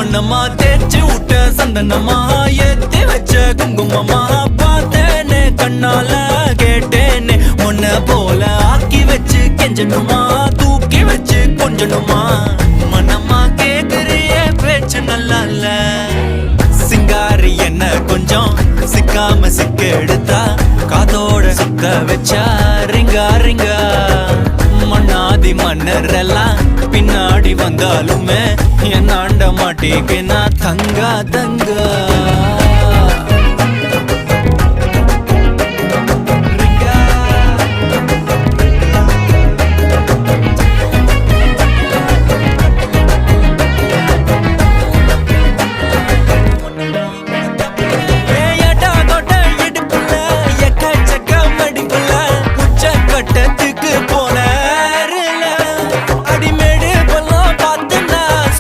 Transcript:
மன்னம்மா தேய்ச்சி விட்ட சந்தனமா ஏத்தி வச்ச குங்குமமா பார்த்தேனே கண்ணால கேட்டேனே உன்ன போல ஆக்கி வச்சு கெஞ்சணுமா தூக்கி வச்சு கொஞ்சணுமா மன்னம்மா கேக்குறிய பேச்சு நல்லா இல்ல சிங்காரி என்ன கொஞ்சம் சிக்காம சிக்க எடுத்தா காதோட சுத்த வச்சா ரிங்கா ரிங்கா மண்ணாதி மன்னர் எல்லாம் பின்னாடி வந்தாலுமே என் ஆண்ட மாட்டேக்கு நான் தங்கா தங்கா